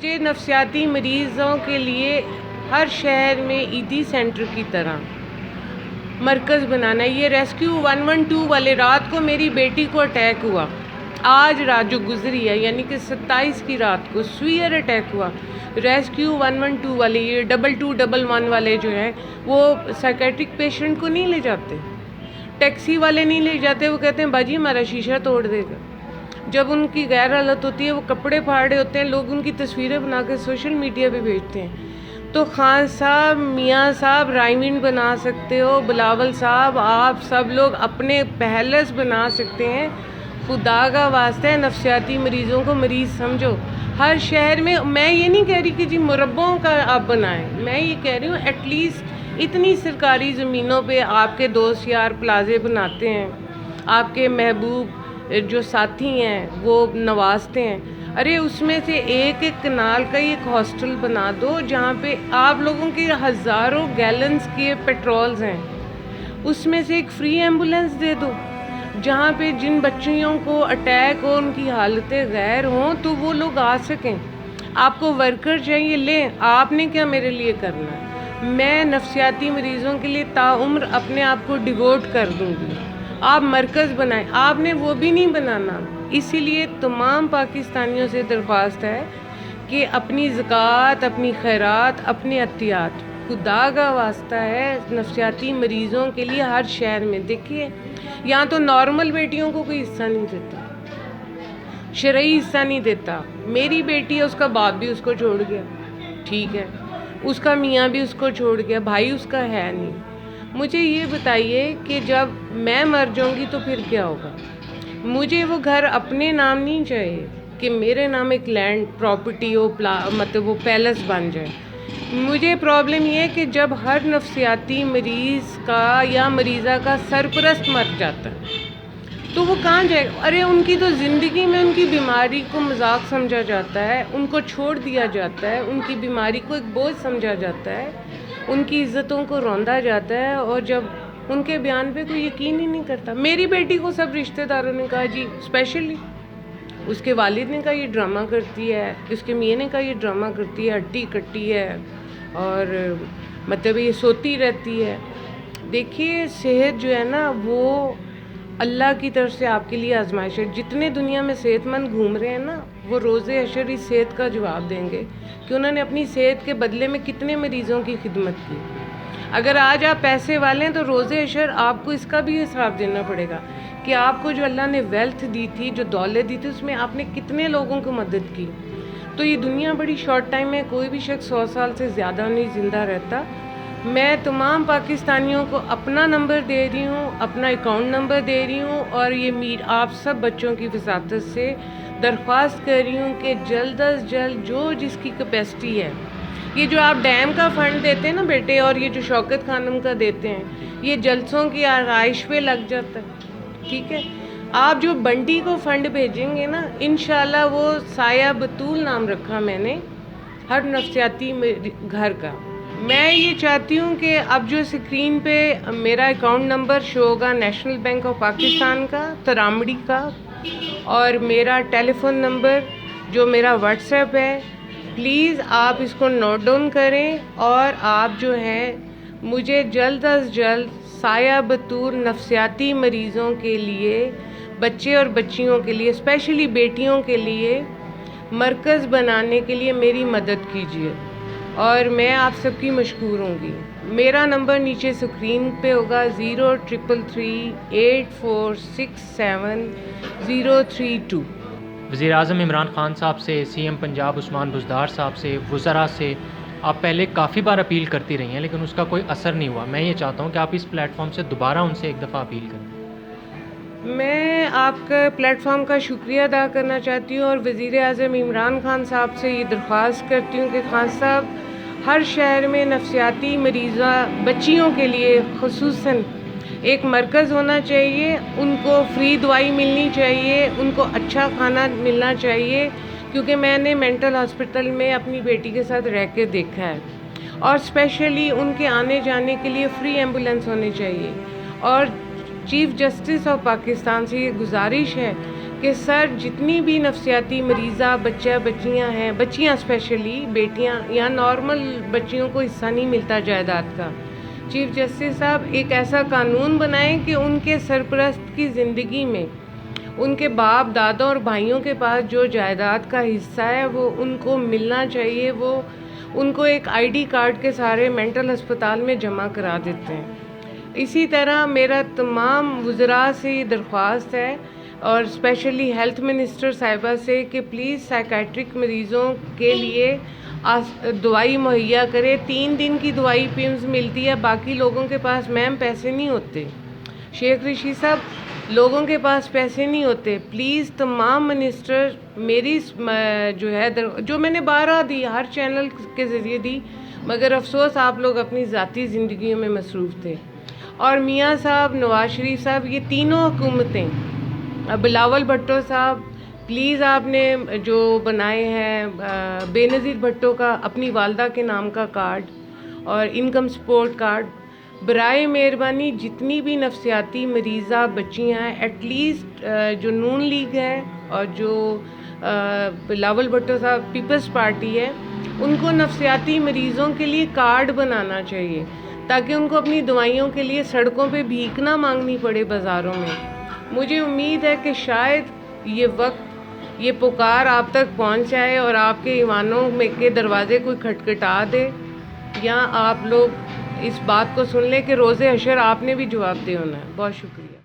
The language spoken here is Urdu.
مجھے نفسیاتی مریضوں کے لیے ہر شہر میں ایدی سینٹر کی طرح مرکز بنانا ہے. یہ ریسکیو 112 والے رات کو میری بیٹی کو اٹیک ہوا، آج رات جو گزری ہے یعنی کہ 27 کی رات کو سویئر اٹیک ہوا. ریسکیو 112 والے، یہ 2211 والے جو ہیں وہ سائیکیٹرک پیشنٹ کو نہیں لے جاتے، ٹیکسی والے نہیں لے جاتے. وہ کہتے ہیں باجی ہمارا شیشہ توڑ دے گا. جب ان کی غیر حالت ہوتی ہے، وہ کپڑے پھاڑے ہوتے ہیں، لوگ ان کی تصویریں بنا کے سوشل میڈیا پہ بھیجتے ہیں. تو خان صاحب، میاں صاحب رائمنڈ بنا سکتے ہو، بلاول صاحب آپ سب لوگ اپنے پہلس بنا سکتے ہیں. خدا کا واسطہ ہے نفسیاتی مریضوں کو مریض سمجھو. ہر شہر میں یہ نہیں کہہ رہی کہ جی مربعوں کا آپ بنائیں، میں یہ کہہ رہی ہوں ایٹ لیسٹ اتنی سرکاری زمینوں پہ آپ کے دوست یار پلازے بناتے ہیں، آپ کے محبوب جو ساتھی ہیں وہ نوازتے ہیں. ارے اس میں سے ایک کنال کا ایک ہاسٹل بنا دو جہاں پہ آپ لوگوں کے ہزاروں گیلنز کے پیٹرولز ہیں، اس میں سے ایک فری ایمبولینس دے دو جہاں پہ جن بچیوں کو اٹیک ہو، ان کی حالتیں غیر ہوں تو وہ لوگ آ سکیں. آپ کو ورکر چاہیے لیں، آپ نے کیا میرے لیے کرنا ہے. میں نفسیاتی مریضوں کے لیے تاعمر اپنے آپ کو ڈیووٹ کر دوں گی. آپ مرکز بنائیں، آپ نے وہ بھی نہیں بنانا. اسی لیے تمام پاکستانیوں سے درخواست ہے کہ اپنی زکوٰۃ، اپنی خیرات، اپنے عطیات خدا کا واسطہ ہے نفسیاتی مریضوں کے لیے ہر شہر میں. دیکھیے یہاں تو نارمل بیٹیوں کو کوئی حصہ نہیں دیتا، شرعی حصہ نہیں دیتا. میری بیٹی ہے، اس کا باپ بھی اس کو چھوڑ گیا، ٹھیک ہے، اس کا میاں بھی اس کو چھوڑ گیا، بھائی اس کا ہے نہیں. مجھے یہ بتائیے کہ جب میں مر جاؤں گی تو پھر کیا ہوگا. مجھے وہ گھر اپنے نام نہیں چاہیے کہ میرے نام ایک لینڈ پراپرٹی ہو، مطلب وہ پیلس بن جائے. مجھے پرابلم یہ ہے کہ جب ہر نفسیاتی مریض کا یا مریضہ کا سرپرست مر جاتا ہے تو وہ کہاں جائے گا. ارے ان کی تو زندگی میں ان کی بیماری کو مذاق سمجھا جاتا ہے، ان کو چھوڑ دیا جاتا ہے، ان کی بیماری کو ایک بوجھ سمجھا جاتا ہے، ان کی عزتوں کو روندا جاتا ہے، اور جب ان کے بیان پہ کوئی یقین ہی نہیں کرتا. میری بیٹی کو سب رشتہ داروں نے کہا جی اسپیشلی اس کے والد نے کہا یہ ڈرامہ کرتی ہے، اس کے میاں نے کہا یہ ڈرامہ کرتی ہے، ہڈی کٹی ہے اور مطلب یہ سوتی رہتی ہے. دیکھیے صحت جو ہے نا وہ اللہ کی طرف سے آپ کے لیے آزمائش ہے. جتنے دنیا میں صحت مند گھوم رہے ہیں نا وہ روز حشر اس صحت کا جواب دیں گے کہ انہوں نے اپنی صحت کے بدلے میں کتنے مریضوں کی خدمت کی. اگر آج آپ پیسے والے ہیں تو روز حشر آپ کو اس کا بھی حساب دینا پڑے گا کہ آپ کو جو اللہ نے ویلتھ دی تھی، جو دولت دی تھی، اس میں آپ نے کتنے لوگوں کو مدد کی. تو یہ دنیا بڑی شارٹ ٹائم ہے، کوئی بھی شخص 100 سال سے زیادہ نہیں زندہ رہتا. میں تمام پاکستانیوں کو اپنا نمبر دے رہی ہوں، اپنا اکاؤنٹ نمبر دے رہی ہوں، اور یہ آپ سب بچوں کی وساطت سے درخواست کر رہی ہوں کہ جلد از جلد جو جس کی کیپیسٹی ہے، یہ جو آپ ڈیم کا فنڈ دیتے ہیں نا بیٹے، اور یہ جو شوکت خانم کا دیتے ہیں، یہ جلسوں کی آرائش پہ لگ جاتا ہے، ٹھیک ہے. آپ جو بنٹی کو فنڈ بھیجیں گے نا، انشاءاللہ وہ سایہ بطول نام رکھا میں نے ہر نفسیاتی گھر کا. میں یہ چاہتی ہوں کہ اب جو اسکرین پہ میرا اکاؤنٹ نمبر شو ہوگا نیشنل بینک آف پاکستان کا، ترامڑی کا، اور میرا ٹیلی فون نمبر جو میرا واٹس ایپ ہے، پلیز آپ اس کو نوٹ ڈاؤن کریں اور آپ جو ہیں مجھے جلد از جلد سایہ بطور نفسیاتی مریضوں کے لیے، بچے اور بچیوں کے لیے، اسپیشلی بیٹیوں کے لیے مرکز بنانے کے لیے میری مدد کیجیے، اور میں آپ سب کی مشکور ہوں گی. میرا نمبر نیچے اسکرین پہ ہوگا 03338467 وزیر اعظم عمران خان صاحب سے، سی ایم پنجاب عثمان بزدار صاحب سے، وزراء سے آپ پہلے کافی بار اپیل کرتی رہی ہیں لیکن اس کا کوئی اثر نہیں ہوا. میں یہ چاہتا ہوں کہ آپ اس پلیٹ فارم سے دوبارہ ان سے ایک دفعہ اپیل کریں. میں آپ کا پلیٹ فارم کا شکریہ ادا کرنا چاہتی ہوں، اور وزیر اعظم عمران خان صاحب سے یہ درخواست کرتی ہوں کہ خان صاحب ہر شہر میں نفسیاتی مریضہ بچیوں کے لیے خصوصاً ایک مرکز ہونا چاہیے. ان کو فری دوائی ملنی چاہیے، ان کو اچھا کھانا ملنا چاہیے، کیونکہ میں نے مینٹل ہاسپٹل میں اپنی بیٹی کے ساتھ رہ کے دیکھا ہے. اور اسپیشلی ان کے آنے جانے کے لیے فری ایمبولینس ہونی چاہیے. اور چیف جسٹس آف پاکستان سے یہ گزارش ہے کہ سر جتنی بھی نفسیاتی مریضہ بچیاں ہیں، بچیاں اسپیشلی بیٹیاں، یہاں نارمل بچیوں کو حصہ نہیں ملتا جائیداد کا. چیف جسٹس صاحب ایک ایسا قانون بنائیں کہ ان کے سرپرست کی زندگی میں ان کے باپ دادا اور بھائیوں کے پاس جو جائیداد کا حصہ ہے وہ ان کو ملنا چاہیے. وہ ان کو ایک آئی ڈی کارڈ کے سارے مینٹل ہسپتال میں جمع کرا دیتے ہیں. اسی طرح میرا تمام وزراء سے یہ درخواست ہے اور اسپیشلی ہیلتھ منسٹر صاحبہ سے کہ پلیز سائیکیٹرک مریضوں کے لیے دوائی مہیا کرے. 3 دن کی دوائی پیمز ملتی ہے، باقی لوگوں کے پاس میم پیسے نہیں ہوتے. شیخ رشید صاحب لوگوں کے پاس پیسے نہیں ہوتے. پلیز تمام منسٹر میری جو میں نے 12 دی ہر چینل کے ذریعے دی، مگر افسوس آپ لوگ اپنی ذاتی زندگیوں میں مصروف تھے. اور میاں صاحب، نواز شریف صاحب، یہ تینوں حکومتیں، بلاول بھٹو صاحب پلیز آپ نے جو بنائے ہیں بے نظیر بھٹو کا اپنی والدہ کے نام کا کارڈ اور انکم سپورٹ کارڈ، برائے مہربانی جتنی بھی نفسیاتی مریضہ بچیاں ہیں ایٹ لیسٹ جو نون لیگ ہے اور جو بلاول بھٹو صاحب پیپلز پارٹی ہے، ان کو نفسیاتی مریضوں کے لیے کارڈ بنانا چاہیے تاکہ ان کو اپنی دوائیوں کے لیے سڑکوں پہ بھیک نہ مانگنی پڑے بازاروں میں. مجھے امید ہے کہ شاید یہ وقت، یہ پکار آپ تک پہنچ جائے اور آپ کے ایوانوں میں کے دروازے کوئی کھٹکھٹا دے، یا آپ لوگ اس بات کو سن لیں کہ روز حشر آپ نے بھی جواب دے ہونا ہے. بہت شکریہ.